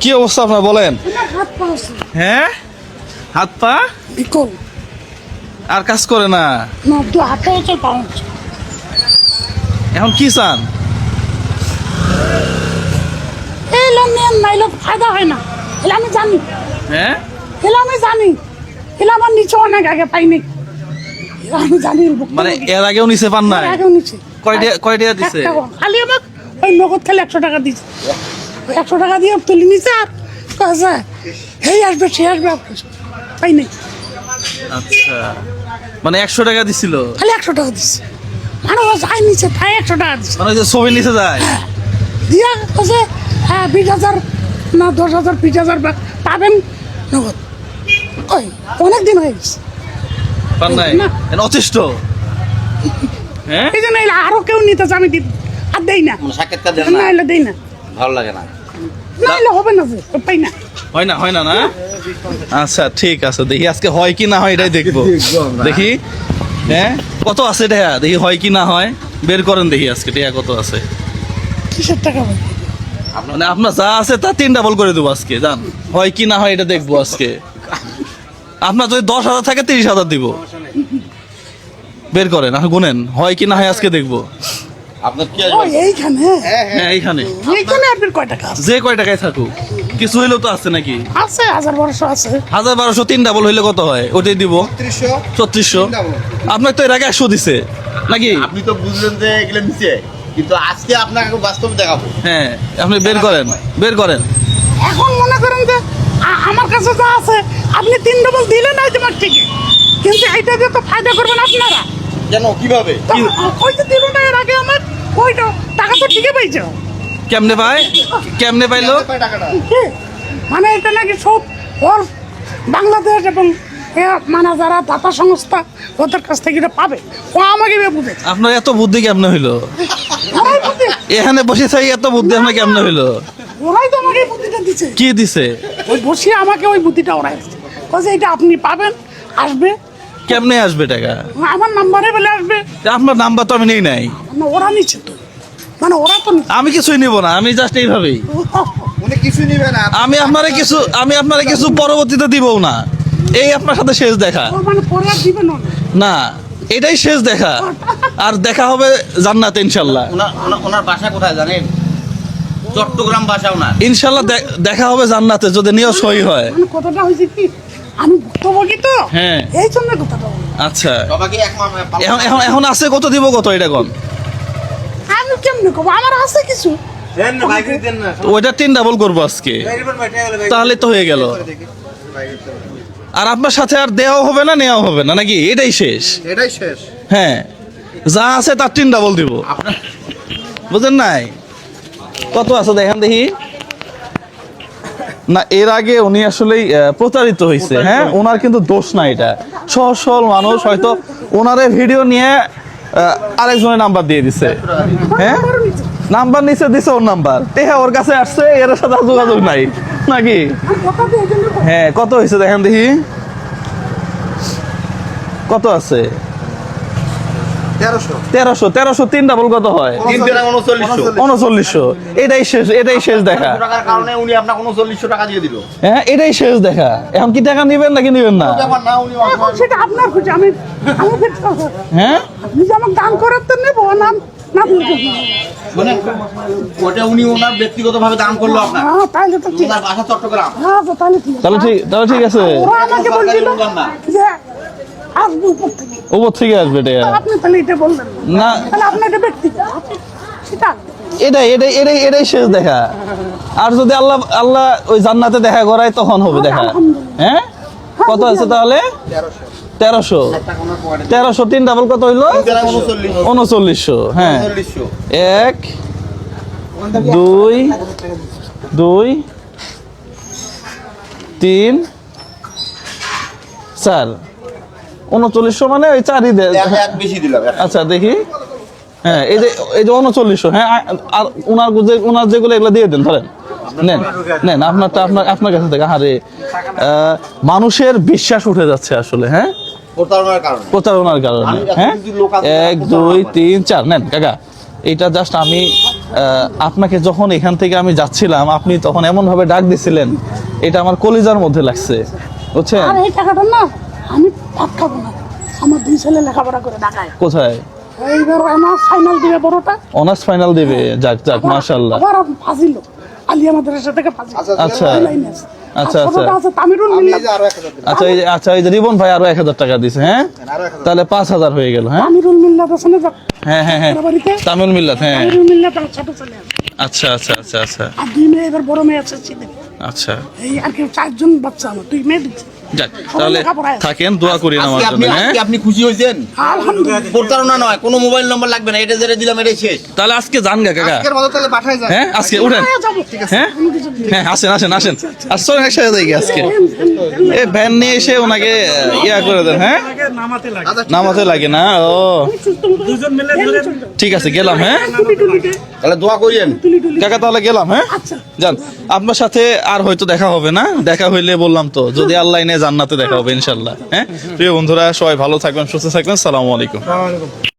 কি অবস্থা আপনার বলেন? হ্যাঁ, হাত পা আর কাজ করে না। এখন কি চান? ফায়দা হয় না, আমি জানি। হ্যাঁ, আমি জানি, আমার নিচে অনেক আগে পাইনি। আমি জানি মানে এর আগেও নিচে পান না? আগেও নিচে কয়টা দিছে? খালি আমার ওই নগদ খালি 100 টাকা দিচ্ছে। 100 টাকা দিয়ে তুলি নিচে আর কাজে এই আসবে সে আসবে পাইনি। আচ্ছা, মানে 100 টাকা দিছিল? খালি 100 টাকা দিচ্ছে। মানুষ যায় নিচে তাই 100 টাকা দিচ্ছে। মানে যে ছবি নিচে যায় দিয়া আছে 20,000 না 10,000 20,000 পাবেন নগদ। ওই অনেক দিন হয়ে গেছে পান নাই? অতিষ্ঠ? হ্যাঁ, এই জন্য আরো কেউ নিতে আমি দিব আর দেই না। সাক্ষাৎকার দেন না এলে দেই না, ভালো লাগে না, না এলে হবে না, যে পাই না। হয় না না। আচ্ছা ঠিক আছে, দেখি আজকে হয় কি না হয় এটাই দেখবো। দেখি হ্যাঁ কত আছে টেহা, দেখি হয় কি না হয়। বের করেন দেখি আজকে টেহা কত আছে। কিসের টাকা ভাই? মানে আপনার যা আছে তা 3 ডাবল করে দেবো আজকে, জান হয় কি না হয় এটা দেখবো আজকে। আপনার যদি 10,000 থাকে 30,000 দিব। বের করেন, আপনি গুনেন হয় কি না হয় আজকে দেখবো। আপনার কি ওই এইখানে হ্যাঁ এইখানে এইখানে আপনার কয় টাকা আছে? যে কয় টাকায় থাকুক, কিছু হইলেও তো আছে নাকি? আছে 1,000-1,200 আছে। 1,000-1,200 3 ডাবল হইলে কত হয়? ওটাই দিব 3600। আপনার তো এর আগে 100 দিছে নাকি? আপনি তো বুঝলেন যে এগুলো নিচে, কিন্তু আজকে আপনাকে বাস্তব দেখাবো। হ্যাঁ আপনি বের করেন। এখন মনে করেন যে আমার কাছে যা আছে আপনি 3 ডাবল দিলেন না তোমার ঠিকই, কিন্তু এইটা দিয়ে তো ফায়দা করবেন আপনারা। কেন, কিভাবে? তো ওই যে দিল না এর আগে আমার ওইটা টাকা তো ঠিকই পাইছো। কেমনে পাইলো? টাকাটা কি? মানে এটা নাকি সব অল বাংলাদেশ এবং মানে যারা দাতা সংস্থা ওদের কাছ থেকে এটা পাবে, ও আমাকে বুঝে। আপনার এত বুদ্ধি কেমনে হইলো? ওরাই বুঝে, এখানে বসে থাকি এত বুদ্ধি আপনার কেমনে হইলো? ওরাই তো আমাকে বুদ্ধিটা দিচ্ছে। কি দিছে? ওই বসিয়ে আমাকে ওই বুদ্ধিটা ওরাই দিচ্ছে। বলছে এটা আপনি পাবেন, আসবে কেমনে আসবে টাকা? আমার নাম্বারে বলে আসবে। আপনার নাম্বার তো আমি নেই নাই। না, ওরা নিচ্ছে তো, মানে ওরা তো নিচ্ছে। আমি কিছুই নিব না, আমি জাস্ট এইভাবেই। উনি কিছু নিবে না, আমি আপনারে কিছু পরবর্তীতে দিবও না। এই আপনার সাথে শেষ দেখা। ও মানে পরে আর দিবে না। না, এটাই শেষ দেখা, আর দেখা হবে জান্নাতে ইনশাল্লাহ। ওনার বাসা কোথায় জানেন? চট্টগ্রাম বাসা ওনার। ইনশাল্লাহ দেখা হবে জান্নাতে যদি নিয়ত সহি হয়। মানে কথাটা হয়েছে কি, আমি ভুক্তভোগী তো, হ্যাঁ। এই জন্য কথাটা বলি। আচ্ছা, সবাইকে এক এখন আছে কত দিব, কত এটা কোন? আমি কেমনে কব, আমার আছে কিছু। ওইটা 3 ডাবল করবো আজকে, তাহলে তো হয়ে গেল। আর আপনার সাথে আর দেওয়াও হবে না, নেওয়াও হবে না নাকি? এটাই শেষ। হ্যাঁ, যা আছে তার 3 ডাবল দিব। বুঝেন নাই? কত আছে দেখেন দেখি। না, এর আগে উনি আসলেই প্রতারিত হয়েছে। হ্যাঁ, ওনার কিন্তু দোষ না, এটা সহজ সরল মানুষ হয়তো ওনারে ভিডিও নিয়ে আরেকজনের নাম্বার দিয়ে দিছে। হ্যাঁ, নাম্বার নিচে দিছে ওর নাম্বার, টেহা ওর কাছে আসছে, এর সাথে আর যোগাযোগ নাই নাকি? হ্যাঁ, কত হয়েছে দেখেন দেখি, কত আছে? 1300 3 ডাবল কত হয়? 3900। এটাই শেষ দেখা। টাকার কারণে উনি আপনাকে 3900 টাকা দিয়ে দিল। হ্যাঁ, এটাই শেষ দেখা। এখন কি টাকা নিবেন নাকি নিবেন না? ব্যাপার না, উনি এখন সেটা আপনার খুশি, আমি হ্যাঁ, আপনি যে আমাকে দান করার তো নেবো না, না বলবো। মানে ওটা উনি ওনার ব্যক্তিগতভাবে দান করলো আপনার। হ্যাঁ, তাহলে তো ঠিক। ওনার বাসা চট্টগ্রাম। হ্যাঁ, তো তাহলে ঠিক আছে। তাহলে ঠিক আছে। ওরা আমাকে বলছিল যে আসবে উপর থেকে, উপর থেকে আসবে এটা। আপনি তাহলে এটা বললেন না, তাহলে আপনার এটা ব্যক্তিগত সেটা। এটাই শেষ দেখা। আর যদি আল্লাহ ওই জান্নাতে দেখা করায় তখন হবে দেখা। হ্যাঁ, কত আছে তাহলে? 1300। 3 ডাবল কত হইলো? 3900। হ্যাঁ, 1 2 2 3 4 3900, মানে ওই 4ই দেয়। এক বেশি দিলাম। আচ্ছা দেখি। হ্যাঁ, এই যে 3900। হ্যাঁ, আর ওনার যেগুলো এগুলো দিয়ে দেন, ধরেন নেন আপনারটা আপনার কাছে থেকে। আরে মানুষের বিশ্বাস উঠে যাচ্ছে আসলে। হ্যাঁ, প্রতারণার কারণে। হ্যাঁ, 1 2 3 4 নেন কাকা, এইটা জাস্ট আমি আপনাকে যখন এখান থেকে আমি যাচ্ছিলাম আপনি তখন এমন ভাবে ডাক দিছিলেন, এটা আমার কলিজার মধ্যে লাগছে, বুঝছেন? আর এই টাকাটা না আমি ভাত খাবো না, আমার 2 ছেলে লেখাপড়া করে ঢাকায়, কোথায়? এইবার আমার ফাইনাল দিবে বড়টা, অনার্স ফাইনাল দেবে, যাক যাক মাশাআল্লাহ। আবার ফাজিল আলিয়া মাদ্রাসা থেকে ফাজিল। আচ্ছা। এই লাইনে আছে। আর আচ্ছা, আচ্ছা। ছোটটা আছে তামিরুল মিল্লাত, আচ্ছা এই যে রিবন ভাই আরো 1000 টাকা দিছে, হ্যাঁ তাহলে 5000 হয়ে গেল। হ্যাঁ তামিরুল মিল্লাত আছে না যা- হ্যাঁ বাড়িতে তামিল মিল্লাত, হ্যাঁ তামিরুল মিল্লাত আমার ছোট ছেলে আছে। আচ্ছা আচ্ছা আচ্ছা আচ্ছা আর 2 মেয়ে, এবার বড় মেয়ে আছে ছেলে। আচ্ছা এই আর কি 4 জন বাচ্চা আমার, 2 মেয়ে 2 ছেলে। যাক তাহলে থাকেন, দোয়া করি আমার আজকে জন্য। হ্যাঁ আপনি খুশি হয়েছেন? আলহামদুলিল্লাহ। প্রতারণা নয়, কোনো মোবাইল নম্বর লাগবে না, এটা যেটা দিলাম এটাই শেষ। তাহলে আজকে যান গা কাকা, আজকের মতো তাহলে পাঠাই যায়। হ্যাঁ আজকে উঠেন, যাবো, ঠিক আছে। হ্যাঁ হ্যাঁ আসেন আসেন আসেন, আর চলেন একসাথে যাই আজকে। এই ভ্যান নিয়ে এসে ওনাকে ইয়া করে দেন। হ্যাঁ নামাতে লাগে না, ও ঠিক আছে গেলাম। হ্যাঁ তাহলে দোয়া করিয়েন। কাকা তাহলে গেলাম। হ্যাঁ আচ্ছা। যান, আপনার সাথে আর হয়তো দেখা হবে না, দেখা হইলে বললাম তো যদি আল্লাহ এনে জান্নাতে দেখা হবে ইনশাল্লাহ। হ্যাঁ প্রিয় বন্ধুরা সবাই ভালো থাকবেন, সুস্থ থাকবেন, সালামু আলাইকুম।